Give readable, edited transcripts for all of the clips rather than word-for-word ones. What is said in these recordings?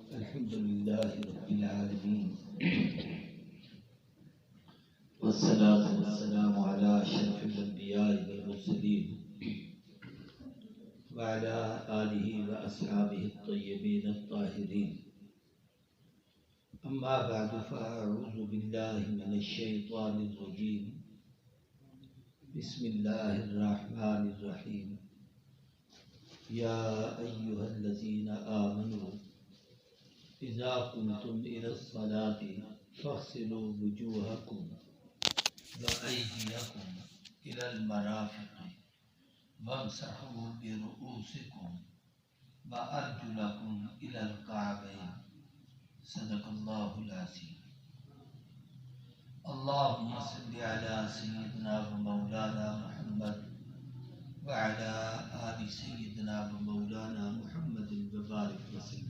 الحمد لله رب العالمين والصلاة والسلام على أشرف الأنبياء والمرسلين وعلى آله وأصحابه الطيبين الطاهرين. أما بعد فأعوذ بالله من الشيطان الرجيم. بسم الله الرحمن الرحيم. يا أيها الذين آمنوا إذا قمتم إلى الصلاة فاغسلوا وجوهكم وأيديكم إلى المرافق وامسحوا برؤوسكم وأرجلكم إلى الكعبين. صدق الله العظيم. اللهم صل على سيدنا ومولانا محمد وعلى آل سيدنا ومولانا محمد وبارك وسلم.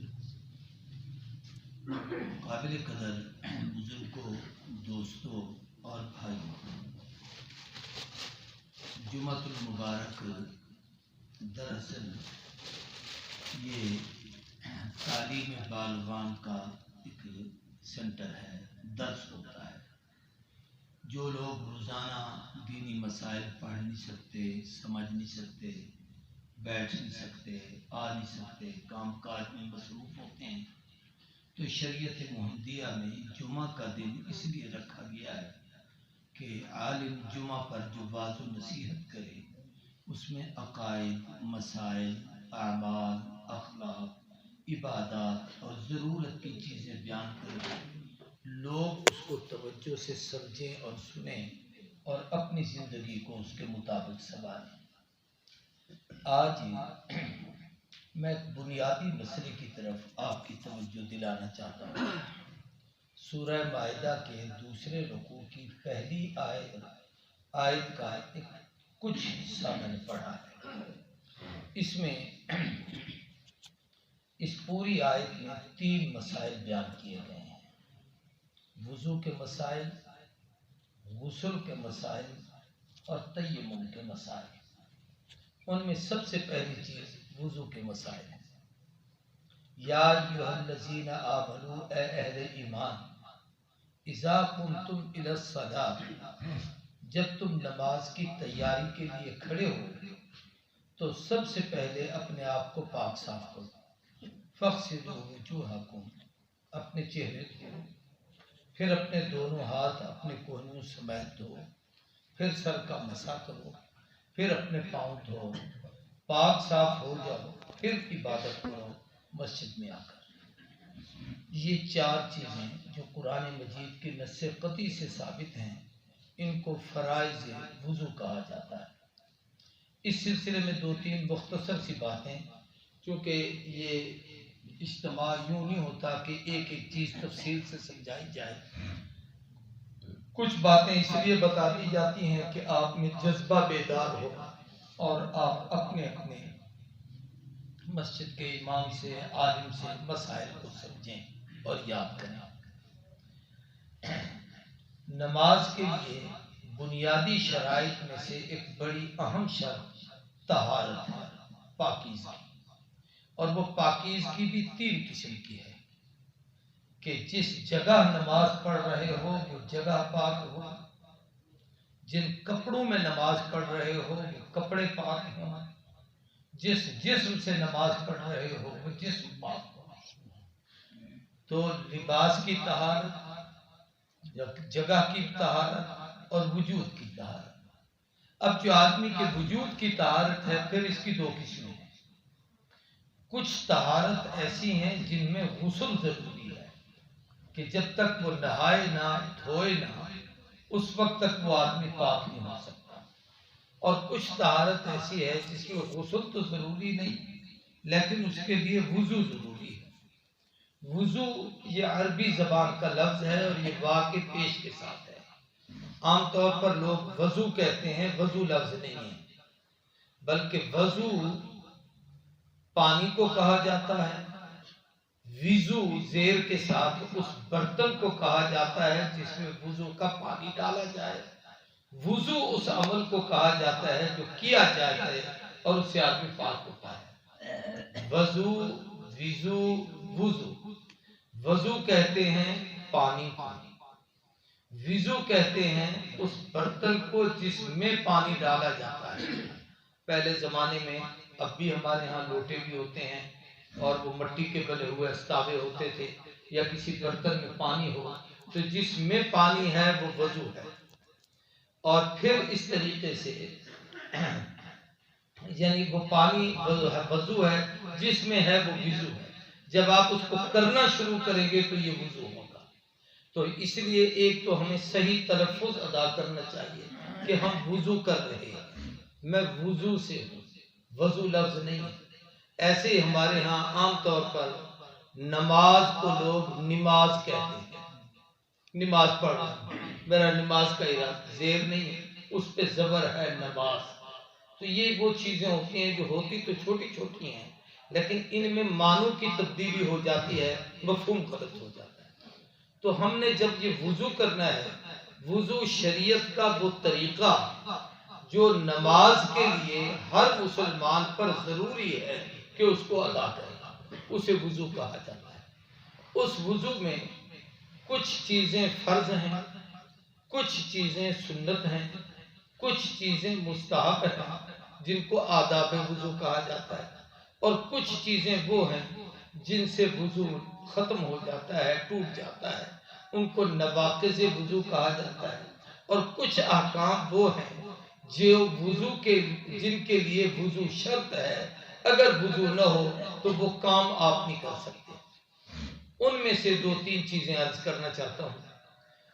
قابل قدر بزرگوں، دوستوں اور بھائیوں، جمعۃ المبارک دراصل یہ تعلیم بالغان کا ایک سینٹر ہے، درس ہوتا ہے. جو لوگ روزانہ دینی مسائل پڑھ نہیں سکتے، سمجھ نہیں سکتے، بیٹھ نہیں سکتے، آ نہیں سکتے، کام کاج میں مصروف ہوتے ہیں، تو شریعت محمدیہ میں جمعہ کا دن اس لیے رکھا گیا ہے کہ عالم جمعہ پر جو واعظ و نصیحت کرے اس میں عقائد، مسائل، اعمال، اخلاق، عبادات اور ضرورت کی چیزیں بیان کرے، لوگ اس کو توجہ سے سمجھیں اور سنیں اور اپنی زندگی کو اس کے مطابق سنواریں. آج میں بنیادی مسئلے کی طرف آپ کی توجہ دلانا چاہتا ہوں. سورہ مائدہ کے دوسرے رکوع کی پہلی آیت کا کچھ حصہ میں نے پڑھا ہے. اس میں اس پوری آیت میں 3 مسائل بیان کیے گئے ہیں: وضو کے مسائل، غسل کے مسائل اور تیمم کے مسائل. ان میں سب سے پہلی چیز وضو کے مسائل ہیں. یا ایھا الذین آمنوا، اے اہل ایمان، اذا قمتم الی الصلاۃ، جب تم نماز کی تیاری کے لیے کھڑے ہو تو سب سے پہلے اپنے آپ کو پاک صاف کرو. فاغسلوا وجوہکم، اپنے چہرے دھو، پھر اپنے دونوں ہاتھ اپنے کوہنیوں سمیت دھو، پھر سر کا مسح کرو، پھر اپنے پاؤں دھو، پاک صاف ہو جاؤ، پھر عبادت کرو مسجد میں آ کر. یہ 4 چیزیں جو قرآن مجید کی نص قطعی سے ثابت ہیں، ان کو فرائض وضو کہا جاتا ہے. اس سلسلے میں 2-3 مختصر سی باتیں، کیونکہ یہ اجتماع یوں نہیں ہوتا کہ ایک ایک چیز تفصیل سے سمجھائی جائے. کچھ باتیں اس لیے بتا دی جاتی ہیں کہ آپ میں جذبہ بیدار ہو اور آپ اپنے اپنے مسجد کے امام سے، عالم سے مسائل کو سمجھیں اور یاد کریں. نماز کے لیے بنیادی شرائط میں سے ایک بڑی اہم شرط طہارت ہے، پاکیزگی. اور وہ پاکیزگی بھی 3 قسم کی ہے کہ جس جگہ نماز پڑھ رہے ہو وہ جگہ پاک ہو، جن کپڑوں میں نماز پڑھ رہے ہو وہ کپڑے پاک ہوں، جس جسم سے نماز پڑھ رہے ہو وہ جسم پاک ہو. تو لباس کی طہارت، جگہ کی طہارت اور وجود کی طہارت. اب جو آدمی کے وجود کی طہارت ہے، پھر اس کی 2 قسمیں ہیں. کچھ طہارت ایسی ہیں جن میں غسل ضروری ہے کہ جب تک وہ نہائے نہ، دھوئے نہ، اس وقت تک وہ آدمی پاک نہیں ہو سکتا. اور کچھ طہارت ایسی ہے جس میں غسل تو ضروری نہیں لیکن اس کے لیے وضو ضروری ہے. وضو یہ عربی زبان کا لفظ ہے اور یہ واو کے پیش کے ساتھ ہے. عام طور پر لوگ وضو کہتے ہیں، وضو لفظ نہیں ہے، بلکہ وضو پانی کو کہا جاتا ہے. وضو زیر کے ساتھ اس برتن کو کہا جاتا ہے جس میں وضو کا پانی ڈالا جائے. وضو اس عمل کو کہا جاتا ہے جو کیا جاتا ہے اور اس سے آدمی پاک ہوتا ہے. وضو، وضو، وضو وضو کہتے ہیں پانی کو، وضو کہتے ہیں اس برتن کو جس میں پانی ڈالا جاتا ہے۔ پہلے زمانے میں، اب بھی ہمارے ہاں لوٹے بھی ہوتے ہیں اور وہ مٹی کے بنے ہوئے استاوے ہوتے تھے، یا کسی برتن میں پانی ہو تو جس میں پانی ہے وہ وضو ہے۔ اور پھر اس طریقے سے یعنی وہ پانی وضو ہے، جس میں ہے وہ وضو ہے۔ جب آپ اس کو کرنا شروع کریں گے تو یہ وضو ہوگا۔ تو اس لیے ایک تو ہمیں صحیح تلفظ ادا کرنا چاہیے کہ ہم وضو کر رہے ہیں، میں وضو سے ہوں، وضو لفظ نہیں ہے۔ ایسے ہی ہمارے ہاں عام طور پر نماز کو لوگ نماز کہتے ہیں، نماز پڑھ رہا ہوں، میرا نماز کا ارادہ زیر نہیں ہے، اس پہ زبر ہے نماز۔ تو یہ وہ چیزیں ہوتی ہیں جو ہوتی تو چھوٹی چھوٹی ہیں، لیکن ان میں معنوں کی تبدیلی ہو جاتی ہے، مفہوم غلط ہو جاتا ہے۔ تو ہم نے جب یہ وضو کرنا ہے، وضو شریعت کا وہ طریقہ جو نماز کے لیے ہر مسلمان پر ضروری ہے کہ اس کو ادا کرے، اسے وضو کہا جاتا ہے۔ اس وضو میں کچھ چیزیں فرض ہیں، کچھ چیزیں سنت ہیں، کچھ چیزیں مستحب ہیں جن کو آداب وضو کہا جاتا ہے، اور کچھ چیزیں وہ ہیں جن سے وضو ختم ہو جاتا ہے، ٹوٹ جاتا ہے، ان کو نواقض وضو کہا جاتا ہے۔ اور کچھ احکام وہ ہیں جو وضو کے جن کے لیے وضو شرط ہے، اگر وضو نہ ہو تو وہ کام آپ نہیں کر سکتے۔ ان میں سے دو تین چیزیں عرض کرنا چاہتا ہوں۔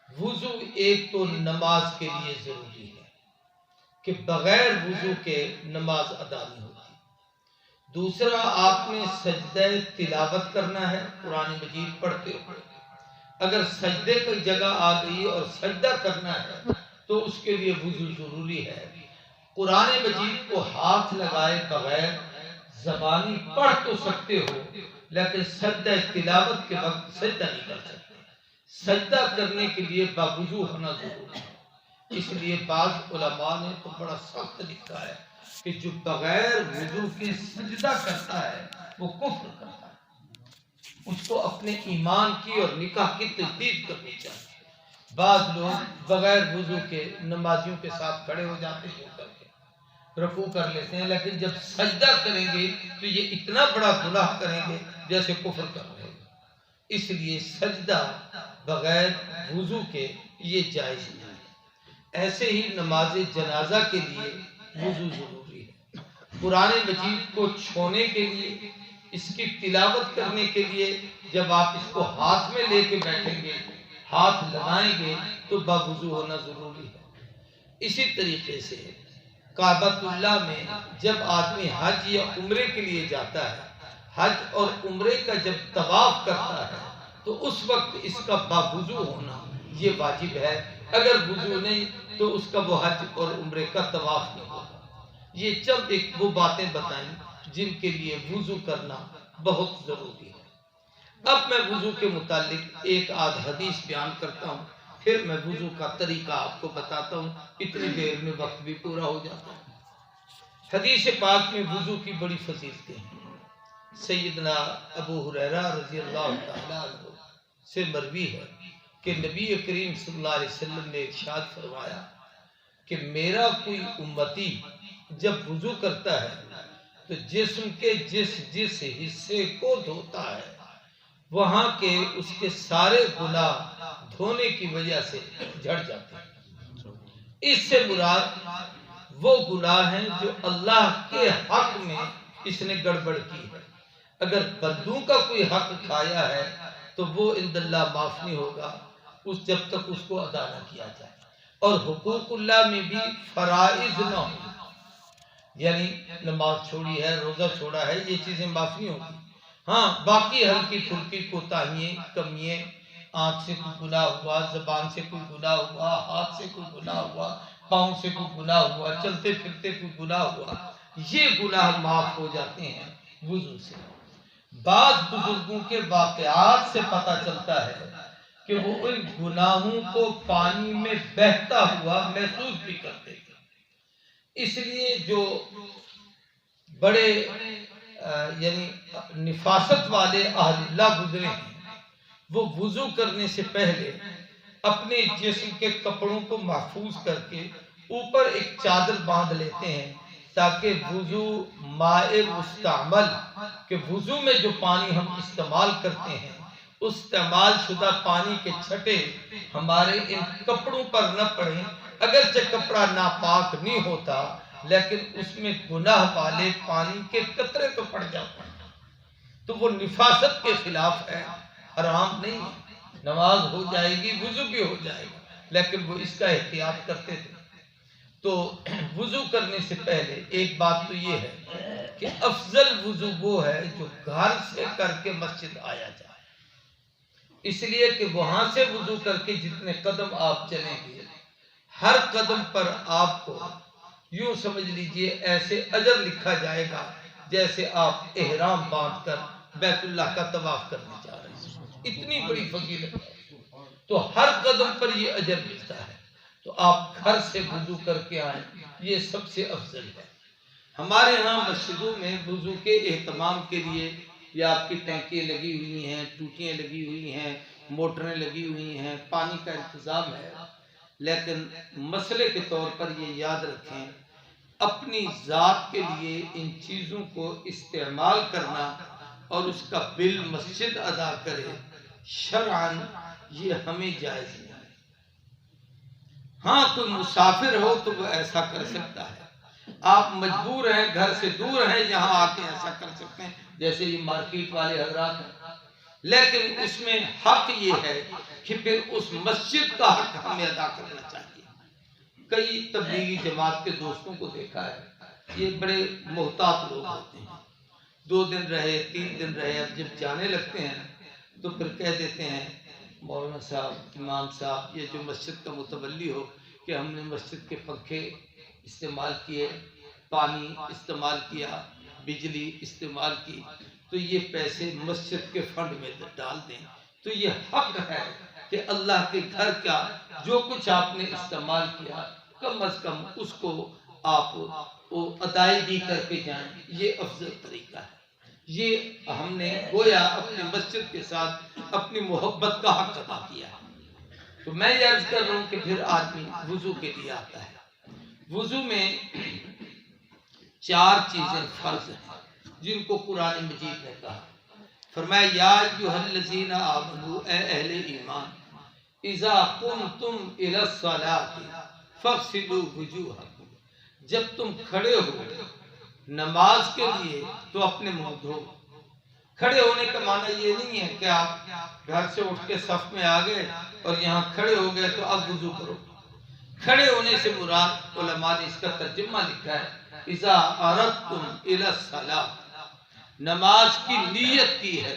وضو ایک تو نماز کے لیے ضروری ہے کہ بغیر وضو کے نماز ادا نہیں ہوتی۔ دوسرا، آپ نے سجدہ تلاوت کرنا ہے قرآن مجید پڑھتے ہوئے، اگر سجدے کی جگہ آ گئی اور سجدہ کرنا ہے تو اس کے لیے وضو ضروری ہے۔ قرآن مجید کو ہاتھ لگائے بغیر زبانی پڑھ تو سکتے ہو، لیکن سجدہ تلاوت کے وقت سجدہ نہیں کر سکتے۔ سجدہ کرنے کے لیے باوضو ہونا ضروری ہے۔ اس لیے بعض علماء نے تو بڑا سخت لکھا ہے کہ جو بغیر وضو کے سجدہ کرتا ہے وہ کفر کرتا ہے، اس کو اپنے ایمان کی اور نکاح کی تجدید کرنی چاہیے۔ بعض لوگ بغیر وضو کے نمازیوں کے ساتھ کھڑے ہو جاتے ہیں، رکوع کر لیتے ہیں، لیکن جب سجدہ کریں گے تو یہ اتنا بڑا گناہ کریں گے جیسے کفر کر رہے ہیں۔ اس لیے سجدہ بغیر وضو کے یہ جائز نہیں ہے۔ ایسے ہی نماز جنازہ کے لیے وضو ضروری ہے۔ قرآن مجید کو چھونے کے لیے، اس کی تلاوت کرنے کے لیے جب آپ اس کو ہاتھ میں لے کے بیٹھیں گے، ہاتھ لگائیں گے تو باوضو ہونا ضروری ہے۔ اسی طریقے سے کعبۃ اللہ میں جب آدمی حج یا عمرے کے لیے جاتا ہے، حج اور عمرے کا جب طواف کرتا ہے تو اس وقت اس کا باوضو ہونا یہ واجب ہے۔ اگر وضو نہیں تو اس کا وہ حج اور عمرے کا طواف نہیں ہوگا۔ یہ چند ایک وہ باتیں بتائیں جن کے لیے وضو کرنا بہت ضروری ہے۔ اب میں وضو کے متعلق ایک آدھ حدیث بیان کرتا ہوں، پھر میں وضو کا طریقہ آپ کو بتاتا ہوں، اتنی دیر میں وقت بھی پورا ہو جاتا ہے۔ حدیث پاک میں وضو کی بڑی فضیلتیں ہیں۔ سیدنا ابو ہریرہ رضی اللہ تعالیٰ عنہ سے مروی ہے کہ نبی کریم صلی اللہ علیہ وسلم نے ارشاد فرمایا کہ میرا کوئی امتی جب وضو کرتا ہے تو جسم کے جس حصے کو دھوتا ہے وہاں کے اس کے سارے گناہ دھونے کی وجہ سے جھڑ جاتے ہیں۔ اس سے مراد وہ گناہ ہیں جو اللہ کے حق میں اس نے گڑبڑ کی ہے۔ اگر بندوں کا کوئی حق کھایا ہے تو وہ عند اللہ معاف نہیں ہوگا جب تک اس کو ادا نہ کیا جائے۔ اور حقوق اللہ میں بھی فرائض نہ ہو، یعنی نماز چھوڑی ہے، روزہ چھوڑا ہے، یہ چیزیں معاف نہیں ہوگی۔ ہاں باقی ہلکی پھلکی کوتاہیاں، کمیاں، آنکھ سے کوئی گناہ ہوا، زبان سے کوئی گناہ ہوا، ہاتھ سے کوئی گناہ ہوا، پاؤں سے کوئی گناہ ہوا، چلتے پھرتے کوئی گناہ ہوا، یہ گناہ معاف ہو جاتے ہیں وضو سے۔ بعض بزرگوں کے واقعات سے پتہ چلتا ہے کہ وہ ان گناہوں کو پانی میں بہتا ہوا محسوس بھی کرتے تھے۔ اس لیے جو بڑے یعنی نفاست والے اہل اللہ گزرے ہیں وہ وضو کرنے سے پہلے اپنے جسم کے کپڑوں کو محفوظ کر کے اوپر ایک چادر باندھ لیتے ہیں تاکہ وضو مائع مستعمل کہ وضو میں جو پانی ہم استعمال کرتے ہیں استعمال شدہ پانی کے چھٹے ہمارے ان کپڑوں پر نہ پڑیں. اگرچہ کپڑا ناپاک نہیں ہوتا لیکن اس میں گناہ والے پانی کے قطرے تو پڑ جاتے ہیں تو وہ نفاست کے خلاف ہے، حرام نہیں ہے. نماز ہو جائے گی، وضو بھی ہو جائے گا، لیکن وہ اس کا احتیاط کرتے تھے. تو وضو کرنے سے پہلے ایک بات تو یہ ہے کہ افضل وضو وہ ہے جو گھر سے کر کے مسجد آیا جائے، اس لیے کہ وہاں سے وضو کر کے جتنے قدم آپ چلیں گے ہر قدم پر آپ کو یوں سمجھ لیجئے ایسے اجر لکھا جائے گا جیسے آپ احرام باندھ کر بیت اللہ کا طواف کرنے جا رہے ہیں. اتنی بڑی فضیلت ہے، تو ہر قدم پر یہ اجر ملتا ہے. تو آپ گھر سے وضو کر کے آئیں، یہ سب سے افضل ہے. ہمارے ہاں مسجدوں میں وضو کے اہتمام کے لیے یا آپ کی ٹینکیاں لگی ہوئی ہیں، ٹوٹیاں لگی ہوئی ہیں، موٹریں لگی ہوئی ہیں، پانی کا انتظام ہے. لیکن مسئلے کے طور پر یہ یاد رکھیں اپنی ذات کے لیے ان چیزوں کو استعمال کرنا اور اس کا بل مسجد ادا کرے شرعاً یہ ہمیں جائز نہیں. ہاں کوئی مسافر ہو تو وہ ایسا کر سکتا ہے، آپ مجبور ہیں گھر سے دور ہیں یہاں آ کے ایسا کر سکتے ہیں جیسے یہ مارکیٹ والے حضرات ہیں. لیکن اس میں حق یہ ہے کہ پھر اس مسجد کا حق ہمیں ادا کرنا چاہیے. کئی تبلیغی جماعت کے دوستوں کو دیکھا ہے یہ بڑے محتاط لوگ ہوتے ہیں، 2 دن رہے 3 دن رہے، اب جب جانے لگتے ہیں تو پھر کہہ دیتے ہیں مولانا صاحب امام صاحب یہ جو مسجد کا متولی ہو کہ ہم نے مسجد کے پنکھے استعمال کیے، پانی استعمال کیا، بجلی استعمال کی، تو یہ پیسے مسجد کے فنڈ میں ڈال دیں. تو یہ حق ہے کہ اللہ کے گھر کا جو کچھ آپ نے استعمال کیا کم از کم اس کو آپ ادائیگی کر کے جائیں، یہ افضل طریقہ ہے. یہ ہم نے گویا اپنے مسجد کے ساتھ اپنی محبت کا حق ادا کیا ہے. تو میں یہ عرض کر رہا ہوں کہ پھر آدمی وضو کے لیے آتا ہے. وضو میں 4 چیزیں فرض ہیں جن کو قرآن مجید نے کہا. فرمایا یا ایھا الذین آمنوا اے اہل ایمان اذا قمتم الی الصلاۃ فاغسلوا وجوہکم جب تم کھڑے ہو نماز کے لیے تو اپنے منہ دھو. کھڑے ہونے کا معنی یہ نہیں ہے کہ آپ گھر سے اٹھ کے صف میں آ گئے اور یہاں کھڑے ہو گئے تو اب وضو کرو. کھڑے ہونے سے مراد علماء نے اس کا ترجمہ لکھا ہے اذا اردتم الی الصلاۃ نماز کی نیت کی ہے،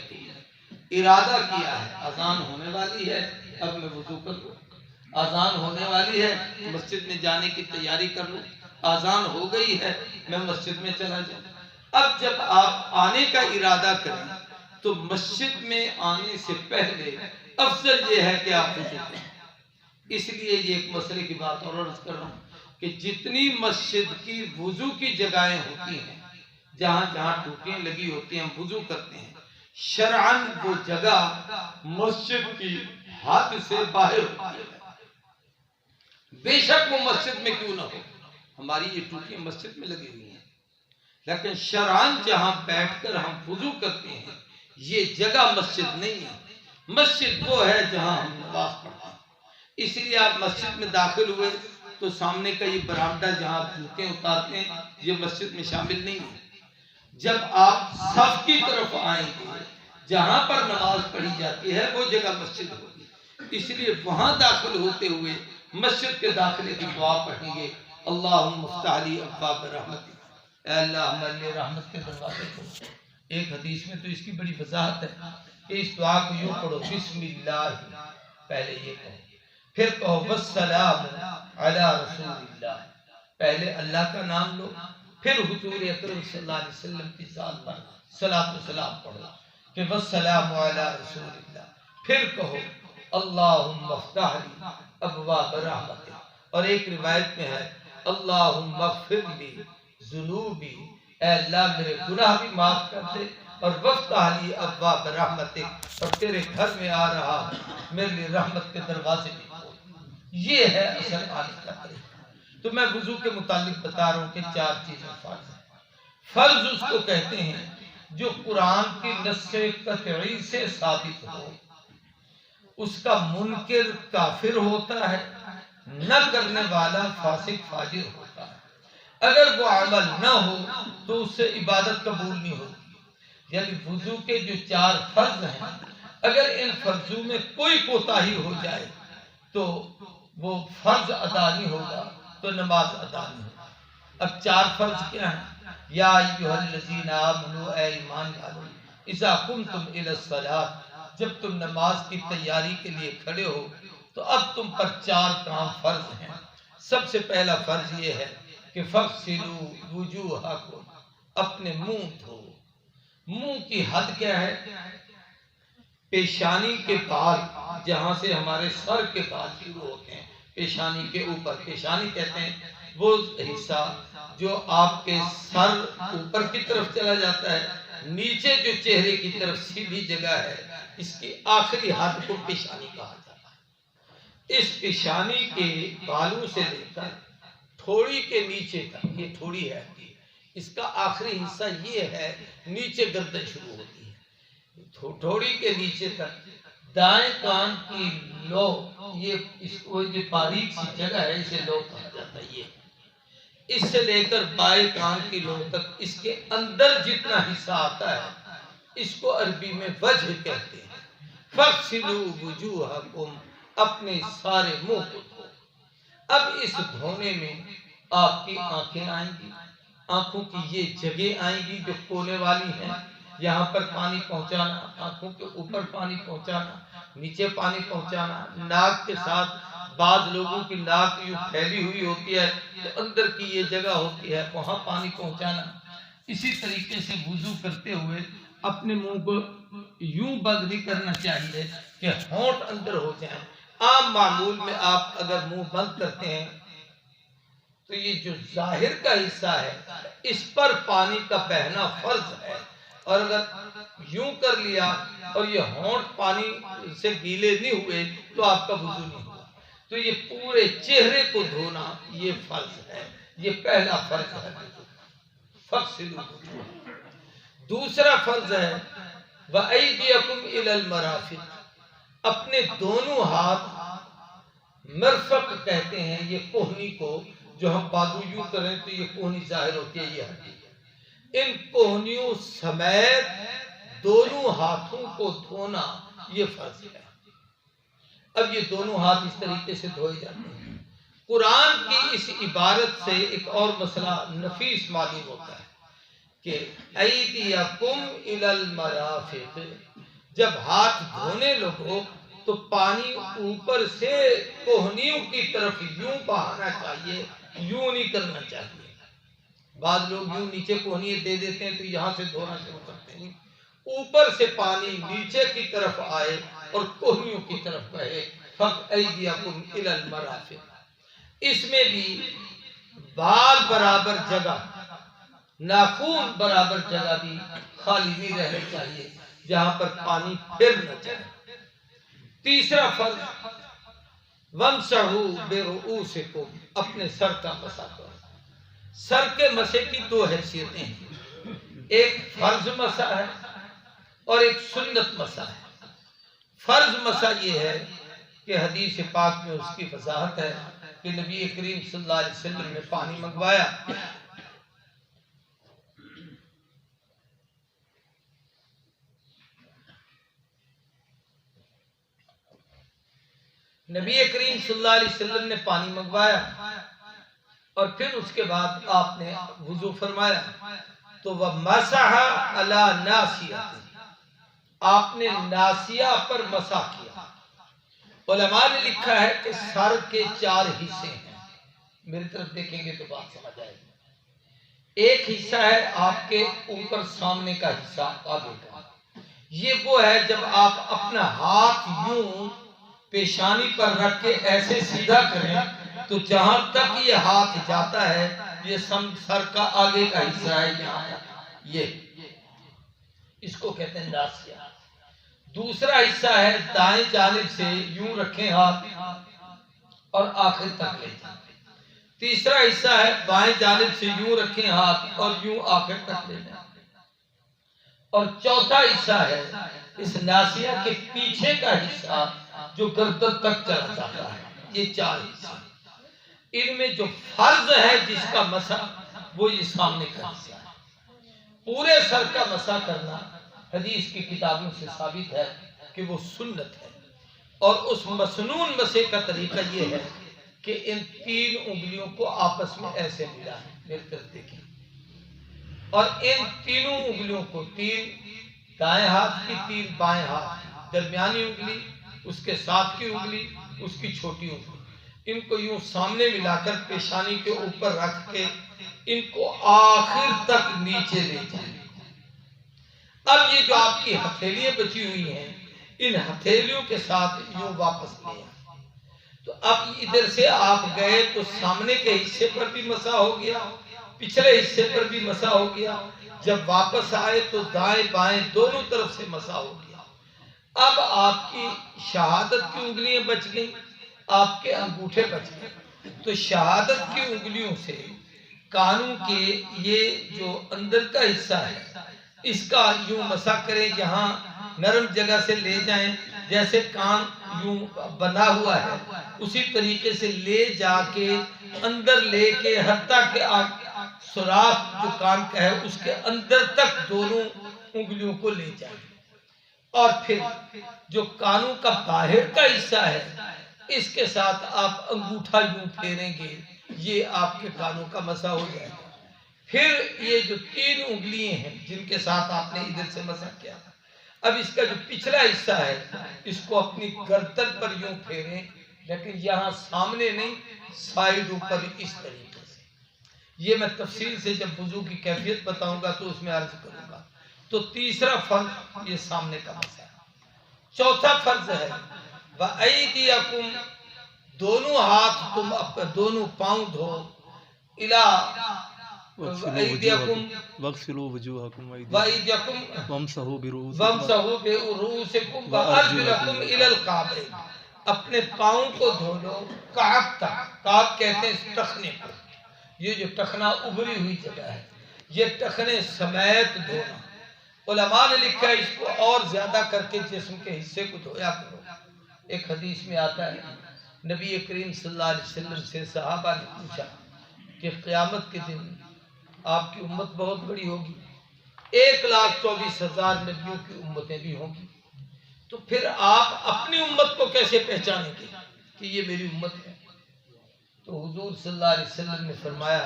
ارادہ کیا ہے اذان ہونے والی ہے اب میں وضو کر لوں، اذان ہونے والی ہے مسجد میں جانے کی تیاری کر لوں، اذان ہو گئی ہے میں مسجد میں چلا جاؤں. اب جب آپ آنے کا ارادہ کریں تو مسجد میں آنے سے پہلے افضل یہ ہے کہ آپ وضو کریں. اس لیے یہ ایک مسئلے کی بات اور عرض کر رہا ہوں کہ جتنی مسجد کی وضو کی جگہیں ہوتی ہیں جہاں جہاں ٹوٹیاں لگی ہوتی ہیں ہم وضو کرتے ہیں شرعاً وہ جگہ مسجد کی حد سے باہر ہوتی ہے. بے شک وہ مسجد میں کیوں نہ ہو، ہماری یہ ٹوٹیاں مسجد میں لگی ہوئی ہیں، لیکن شرعاً جہاں بیٹھ کر ہم وضو کرتے ہیں یہ جگہ مسجد نہیں ہے. مسجد وہ ہے جہاں ہم نماز پڑھتے ہیں. اس لیے آپ مسجد میں داخل ہوئے تو سامنے کا یہ برآمدہ جہاں آپ جوتے اتارتے ہیں یہ مسجد میں شامل نہیں ہے. جب آپ صف کی طرف آئیں گے جہاں پر نماز پڑھی جاتی ہے وہ جگہ مسجد ہوگی. اس لیے وہاں داخل ہوتے ہوئے مسجد کے داخلے کی دعا پڑھیں گے اللہم افتح لی ابواب رحمتک، اے اللہ ہمارے لیے رحمت کے دروازے کھول. ایک حدیث میں تو اس کی بڑی وضاحت ہے کہ اس دعا کو یوں پڑھو بسم اللہ، پہلے یہ کہو پھر کہو والسلام علی رسول اللہ، پہلے اللہ کا نام لو پھر حضور اکرم صلی اللہ علیہ وسلم کی ذات پر صلاۃ و سلام پڑھو کہ والسلام علی رسول اللہ، پھر کہو اللہم افتح لی ابواب رحمتک. اور ایک روایت میں ہے اللہم اغفر لی ذنوبی، اے اللہ میرے گناہ بھی معاف کر دے اور وفتح لی ابواب رحمتک، اور تیرے گھر میں آ رہا میرے لیے رحمت کے دروازے بھی کھول۔ یہ ہے اصل آنے کا طریقہ۔ تو میں وضو کے متعلق بتا رہا ہوں کہ 4 چیزیں فرض ہیں۔ فرض اس کو کہتے ہیں جو قرآن کی نص قطعی سے ثابت ہو، اس کا منکر کافر ہوتا ہے، نہ کرنے والا فاسق فاجر ہوتا ہے۔ اگر وہ عمل نہ ہو تو اس سے عبادت قبول نہیں ہوتی۔ یعنی وضو کے جو 4 فرض ہیں، اگر ان فرضوں میں کوئی کوتاہی ہو جائے تو وہ فرض ادا نہیں ہوگا، تو نماز ادا نہیں ہوگا۔ اب 4 فرض کیا ہیں؟ یا ایھا الذین آمنوا، اے ایمان والو، اذا قمتم الی الصلاۃ، جب تم نماز کی تیاری کے لیے کھڑے ہو تو اب تم پر 4 کام فرض ہیں۔ سب سے پہلا فرض یہ ہے کہ فاغسلوا وجوہکم، اپنے منہ دھو۔ منہ کی حد کیا ہے؟ پیشانی کے بال، جہاں سے ہمارے سر کے بال شروع ہوتے ہیں، پیشانی کے اوپر، پیشانی کہتے ہیں وہ حصہ جو آپ کے سر اوپر کی طرف چلا جاتا ہے، نیچے جو چہرے کی طرف سیدھی جگہ ہے، اس کی آخری حد کو پیشانی کہا جاتا ہے۔ اس پیشانی کے بالوں سے لے کر تھوڑی کے نیچے تک، یہ تھوڑی ہے، اس کا آخری حصہ یہ ہے، نیچے گردن شروع ہوتی ہے، تھوڑی کے نیچے تک دائیں کان کی لو، یہ اس کو جو باریک سی جگہ ہے اسے لو کہا جاتا ہے۔ یہ اس سے لے کر بائیں کان کی لو تک، اس کے اندر جتنا حصہ آتا ہے اس کو عربی میں وجہ کہتے ہیں۔ فاغسلوا وجوہکم، اپنے سارے منہ کو دھو۔ اب اس دھونے میں آپ کی آنکھیں آئیں گی، آنکھوں کی یہ جگہ آئیں گی جو کونے والی ہیں، یہاں پر پانی پہنچانا، آنکھوں کے اوپر پانی پہنچانا، نیچے پانی پہنچانا، ناک کے ساتھ بعض لوگوں کی ناک یوں پھیلی ہوئی ہوتی ہے تو اندر کی یہ جگہ ہوتی ہے، وہاں پانی پہنچانا۔ اسی طریقے سے وضو کرتے ہوئے اپنے منہ کو یوں بند نہیں کرنا چاہیے کہ ہونٹ اندر ہو جائیں۔ عام معمول میں آپ اگر منہ بند کرتے ہیں تو یہ جو ظاہر کا حصہ ہے اس پر پانی کا بہنا فرض ہے، اور اگر یوں کر لیا اور یہ ہونٹ پانی سے گیلے نہیں ہوئے تو آپ کا وضو نہیں ہوا۔ تو یہ پورے چہرے کو دھونا یہ فرض ہے، یہ پہلا فرض ہے۔ فاغسلوا وجوہکم۔ دوسرا فرض ہے وَأَيْدِيَكُمْ إِلَى الْمَرَافِقِ، اپنے دونوں ہاتھ، مرفق کہتے ہیں یہ کوہنی کو، جو ہم بازو یوں کریں تو یہ کوہنی ظاہر ہوتی ہے، یہ ہڈی، ان کوہنیوں سمیت دونوں ہاتھوں کو دھونا یہ فرض ہے۔ اب یہ دونوں ہاتھ اس طریقے سے دھوئے جاتے ہیں۔ قرآن کی اس عبارت سے ایک اور مسئلہ نفیس معلوم ہوتا ہے کہ ایدیکم الی المرافق، جب ہاتھ دھونے لگو تو پانی اوپر سے کوہنیوں کی طرف یوں بہانا چاہیے، یوں نہیں کرنا چاہیے۔ بعض لوگ یوں نیچے کوہنی دے دیتے ہیں تو یہاں سے دھونا شروع کرتے ہیں، اوپر سے پانی نیچے کی طرف آئے اور کوہنیوں کی طرف بہے۔ فَأَيْدِيَكُمْ إِلَى الْمَرَافِقِ، اس میں بھی بال برابر جگہ، ناخون برابر جگہ بھی خالی نہیں رہنی چاہیے جہاں پر پانی پھر نہ جائے۔ تیسرا فرض وَامْسَحُوا بِرُؤُوسِكُمْ، اپنے سر کا مسح کرو۔ سر کے مسح کی 2 حیثیتیں ہیں، ایک فرض مسح ہے اور ایک سنت مسح ہے۔ فرض مسح یہ ہے کہ حدیث پاک میں اس کی وضاحت ہے کہ نبی کریم صلی اللہ علیہ وسلم نے پانی منگوایا، نبی کریم صلی اللہ علیہ وسلم نے پانی منگوایا اور پھر اس کے بعد آپ نے وضو فرمایا تو وَمَسَحَ عَلَى نَاسِيَتِهِ، آپ نے ناسیہ پر مسح کیا۔ علماء نے لکھا ہے کہ سر کے 4 حصے ہیں، میری طرف دیکھیں گے تو بات سمجھ آئے گی۔ ایک حصہ ہے آپ کے اوپر سامنے کا حصہ، آگے کا، یہ وہ ہے جب آپ اپنا ہاتھ یوں پیشانی پر رکھ کے ایسے سیدھا کریں تو جہاں تک یہ ہاتھ جاتا ہے یہ سر کا آگے کا حصہ ہے، یہاں اس کو کہتے ہیں ناسیہ۔ دوسرا حصہ ہے دائیں جانب سے یوں رکھیں ہاتھ اور آخر تک لے جائیں۔ تیسرا حصہ ہے بائیں جانب سے یوں رکھیں ہاتھ اور یوں آخر تک لے جائیں۔ اور چوتھا حصہ ہے اس ناسیہ کے پیچھے کا حصہ جو گردن تک چلا جاتا ہے۔ یہ چار حصہ، ان میں جو فرض ہے جس کا مسح وہ یہ سامنے کا حصہ ہے۔ پورے سر کا مسح کرنا حدیث کی کتابوں سے ثابت ہے کہ وہ سنت ہے، اور اس مسنون مسح کا طریقہ یہ ہے کہ ان تین انگلیوں کو آپس میں ایسے ملا ہے، میری طرف دیکھیں، اور ان تینوں انگلیوں کو، تین دائیں ہاتھ کی، تین بائیں ہاتھ کی، درمیانی انگلی، اس کے ساتھ کی انگلی، اس کی چھوٹی انگلی، ان کو یوں سامنے ملا کر پیشانی کے اوپر رکھ کے ان کو آخر تک نیچے لے جائیں۔ اب یہ جو آپ کی ہتھیلیاں بچی ہوئی ہیں، ان ہتھیلیوں کے ساتھ یوں واپس لے آئیں۔ تو اب ادھر سے آپ گئے تو سامنے کے حصے پر بھی مسح ہو گیا، پچھلے حصے پر بھی مسح ہو گیا، جب واپس آئے تو دائیں بائیں دونوں طرف سے مسح ہو گیا۔ اب آپ کی شہادت کی انگلیاں بچ گئیں، آپ کے انگوٹھے بچ گئے۔ تو شہادت کی انگلیوں سے کانوں کے یہ جو اندر کا حصہ ہے اس کا یوں مسح کریں، جہاں نرم جگہ سے لے جائیں، جیسے کان یوں بنا ہوا ہے اسی طریقے سے لے جا کے اندر لے کے حتیٰ کہ سوراخ جو کان کا ہے اس کے اندر تک دونوں انگلیوں کو لے جائیں، اور پھر جو کانوں کا باہر کا حصہ ہے اس کے ساتھ آپ انگوٹھا یوں پھیریں گے، یہ آپ کے کانوں کا مسح ہو جائے گا۔ پھر یہ جو تین انگلیاں ہیں جن کے ساتھ آپ نے ادھر سے مسح کیا، اب اس کا جو پچھلا حصہ ہے اس کو اپنی گردن پر یوں پھیریں، لیکن یہاں سامنے نہیں، سائیڈوں پر اس طریقے سے۔ یہ میں تفصیل سے جب وضو کی کیفیت بتاؤں گا تو اس میں عرض کروں گا۔ تو تیسرا فرض یہ سامنے کا مسح ہے۔ چوتھا فرض ہے وَأَيْدِيَكُمْ، دونوں ہاتھ تم دونوں پاؤں دھو، وَاغْسِلُوا وُجُوهَكُمْ وَأَيْدِيَكُمْ وَامْسَحُوا بِرُؤُوسِكُمْ وَأَرْجُلَكُمْ إِلَى الْكَعْبَيْنِ، اپنے پاؤں کو دھو لو کعب تک۔ کعب کہتے ہیں اس ٹخنے کو، یہ جو ٹخنا ابری ہوئی جگہ ہے، یہ ٹخنے سمیت دھونا۔ علماء نے لکھا ہے اس کو اور زیادہ کر کے جسم کے حصے کو دھویا کرو۔ ایک حدیث میں آتا ہے نبی کریم صلی اللہ علیہ وسلم سے صحابہ نے پوچھا کہ قیامت کے دن آپ کی امت بہت بڑی ہوگی، 1,24,000 نبیوں کی امتیں بھی ہوں گی، تو پھر آپ اپنی امت کو کیسے پہچانیں گے کہ یہ میری امت ہے؟ تو حضور صلی اللہ علیہ وسلم نے فرمایا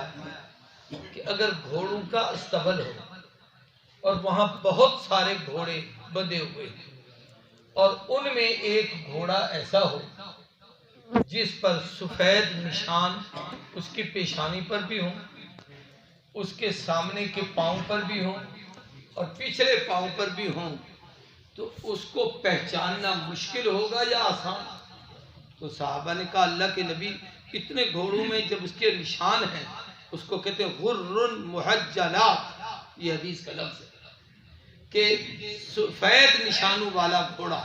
کہ اگر گھوڑوں کا استبل ہو اور وہاں بہت سارے گھوڑے بندھے ہوئے اور ان میں ایک گھوڑا ایسا ہو جس پر سفید نشان اس کی پیشانی پر بھی ہوں، اس کے سامنے کے پاؤں پر بھی ہوں اور پچھلے پاؤں پر بھی ہوں، تو اس کو پہچاننا مشکل ہوگا یا آسان؟ تو صحابہ نے کہا اللہ کے نبی اتنے گھوڑوں میں جب اس کے نشان ہیں، اس کو کہتے ہیں غر محجلات، یہ حدیث کا لفظ ہے کہ سفید نشانوں والا گھوڑا،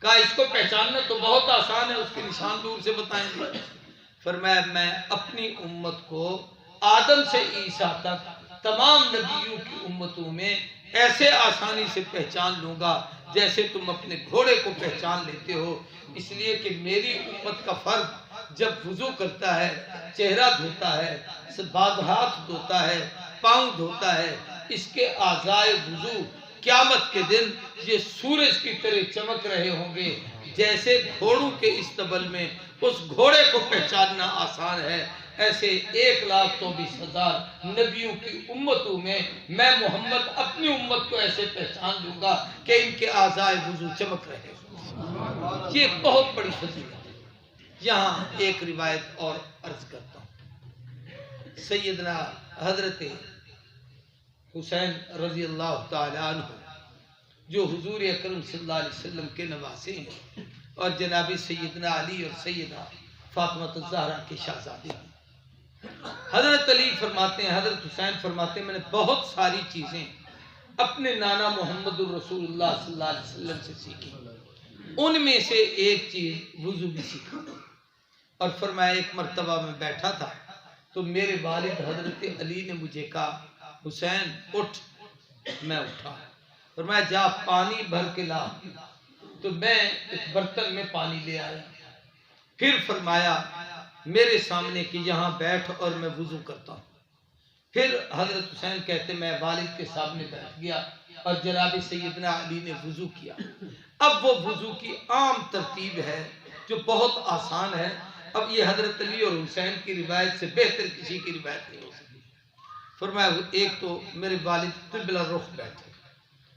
کہا اس کو پہچاننا تو بہت آسان ہے، اس کے نشان دور سے بتائیں گے۔ فرمایا میں اپنی امت کو آدم سے عیسیٰ تک تمام نبیوں کی امتوں میں ایسے آسانی سے پہچان لوں گا جیسے تم اپنے گھوڑے کو پہچان لیتے ہو، اس لیے کہ میری امت کا فرد جب وضو کرتا ہے، چہرہ دھوتا ہے، بعض ہاتھ دھوتا ہے، پاؤں دھوتا ہے، اس کے اعضائے وضو قیامت کے دن یہ سورج کی طرح چمک رہے ہوں گے، جیسے گھوڑوں کے استبل میں اس گھوڑے کو پہچاننا آسان ہے، ایسے 1,24,000 نبیوں کی امتوں میں میں محمد اپنی امت کو ایسے پہچان دوں گا کہ ان کے اعضائے وضو چمک رہے ہوں۔ یہ بہت بڑی فضیلت ہے۔ یہاں ایک روایت اور عرض کرتا ہوں، سیدنا حضرت حسین رضی اللہ تعالی عنہ جو حضور اکرم صلی اللہ علیہ وسلم کے نواسے ہیں اور جناب سیدنا علی اور سیدہ فاطمہ الزہرا کے شہزادے ہیں، حضرت علی فرماتے ہیں، حضرت حسین فرماتے ہیں میں نے بہت ساری چیزیں اپنے نانا محمد الرسول اللہ صلی اللہ علیہ وسلم سے سیکھی. ان میں سے ایک چیز وضو بھی سیکھا. اور فرمایا ایک مرتبہ میں بیٹھا تھا تو میرے والد حضرت علی نے مجھے کہا حسین اٹھ. میں اٹھا. فرمایا جا پانی بھر کے لا. تو میں ایک برتن میں پانی لے آیا. پھر فرمایا میرے سامنے کہ یہاں بیٹھ اور میں وضو کرتا ہوں. پھر حضرت حسین کہتے میں والد کے سامنے بیٹھ گیا اور جناب سیدنا علی نے وضو کیا. اب وہ وضو کی عام ترتیب ہے جو بہت آسان ہے. اب یہ حضرت علی اور حسین کی روایت سے بہتر کسی کی روایت نہیں ہو سکتی. فرمایا ایک تو میرے والد قبلہ رخ بیٹھے.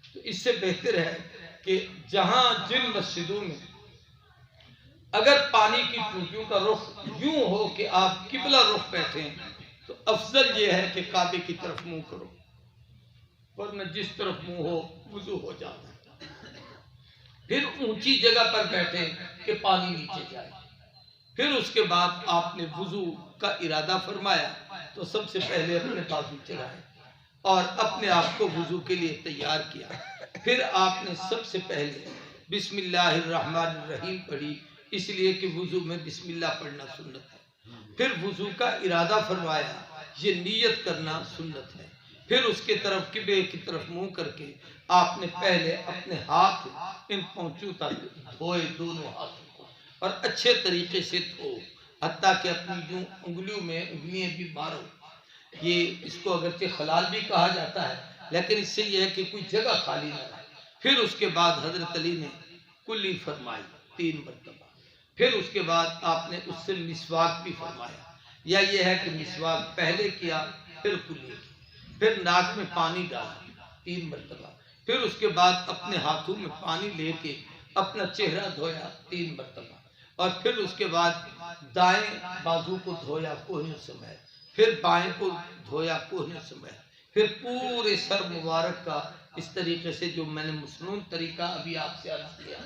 تو اس سے بہتر ہے کہ جہاں جن مسجدوں میں اگر پانی کی ٹوٹیوں کا رخ یوں ہو کہ آپ قبلہ رخ بیٹھیں تو افضل یہ ہے کہ کعبے کی طرف منہ کرو، ورنہ جس طرف منہ ہو وضو ہو جاتا ہے. پھر اونچی جگہ پر بیٹھے کہ پانی نیچے جائے. پھر اس کے بعد آپ نے وضو کا ارادہ فرمایا تو سب سے پہلے اپنے بازو چڑھائے اور اپنے آپ کو وضو کے لیے تیار کیا. پھر آپ نے سب سے پہلے بسم اللہ الرحمن الرحیم پڑھی، اس لیے کہ وضو میں بسم اللہ پڑھنا سنت ہے. پھر وضو کا ارادہ فرمایا، یہ نیت کرنا سنت ہے. پھر اس کے طرف قبلے کی طرف منہ کر کے آپ نے پہلے اپنے ہاتھ ان پہنچوں تک دھوئے، دونوں ہاتھوں کو، اور اچھے طریقے سے دھو، حتیٰ کہ اپنی یوں انگلیوں میں انگلیاں بھی مارو. یہ اس کو اگرچہ خلال بھی کہا جاتا ہے لیکن اس سے یہ ہے کہ کوئی جگہ خالی نہ رہے. پھر اس کے بعد حضرت علی نے کلی فرمائی 3 مرتبہ. پھر اس کے بعد آپ نے اس سے مسواک بھی فرمایا، یا یہ ہے کہ مسواک پہلے کیا پھر کلی کی. پھر ناک میں پانی ڈالا 3 مرتبہ. پھر اس کے بعد اپنے ہاتھوں میں پانی لے کے اپنا چہرہ دھویا 3 مرتبہ. اور پھر اس کے بعد دائیں بازو کو دھویا کوہنی سمیت. پھر بائیں کو دھویا کوہنی سمیت. پھر پورے سر مبارک کا اس طریقے سے جو میں نے مسنون طریقہ ابھی آپ سے عرض کیا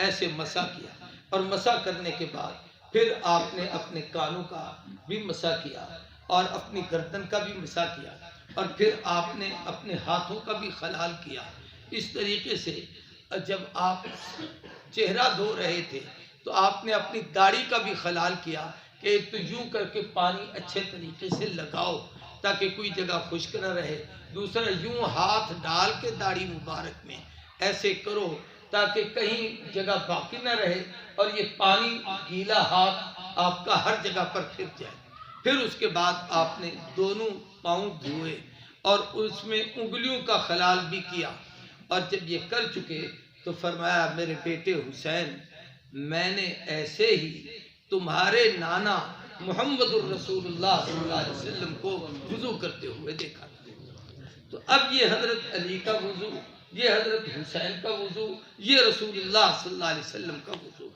ایسے مسح کیا. اور مسح کرنے کے بعد پھر آپ نے اپنے کانوں کا بھی مسح کیا اور اپنی گردن کا بھی مسح کیا. اور پھر آپ نے اپنے ہاتھوں کا بھی خلال کیا. اس طریقے سے جب آپ چہرہ دھو رہے تھے تو آپ نے اپنی داڑھی کا بھی خلال کیا کہ ایک تو یوں کر کے پانی اچھے طریقے سے لگاؤ تاکہ کوئی جگہ خشک نہ رہے. دوسرا یوں ہاتھ ڈال کے داڑھی مبارک میں ایسے کرو تاکہ کہیں جگہ باقی نہ رہے اور یہ پانی گیلا ہاتھ آپ کا ہر جگہ پر پھر جائے. پھر اس کے بعد آپ نے دونوں پاؤں دھوئے اور اس میں انگلیوں کا خلال بھی کیا. اور جب یہ کر چکے تو فرمایا میرے بیٹے حسین، میں نے ایسے ہی تمہارے نانا محمد الرسول اللہ صلی اللہ علیہ وسلم کو وضو کرتے ہوئے دیکھا تھا. تو اب یہ حضرت علی کا وضو، یہ حضرت حسین کا وضو، یہ رسول اللہ صلی اللہ علیہ وسلم کا وضو.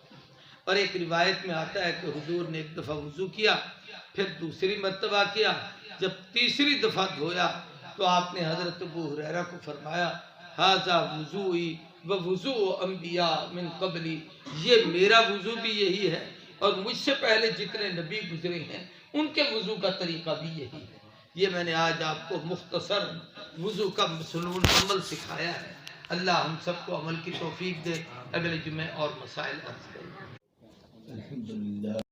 اور ایک روایت میں آتا ہے کہ حضور نے ایک دفعہ وضو کیا، پھر دوسری مرتبہ کیا. جب تیسری دفعہ دھویا تو آپ نے حضرت ابو ہریرہ کو فرمایا ھذا وضوئی ووضوء انبیاء من قبلی، یہ میرا وضو بھی یہی ہے اور مجھ سے پہلے جتنے نبی گزرے ہیں ان کے وضو کا طریقہ بھی یہی ہے. یہ میں نے آج آپ کو مختصر وضو کا مسنون عمل سکھایا ہے. اللہ ہم سب کو عمل کی توفیق دے. اگلے جمعے اور مسائل عرض کریں. الحمدللہ.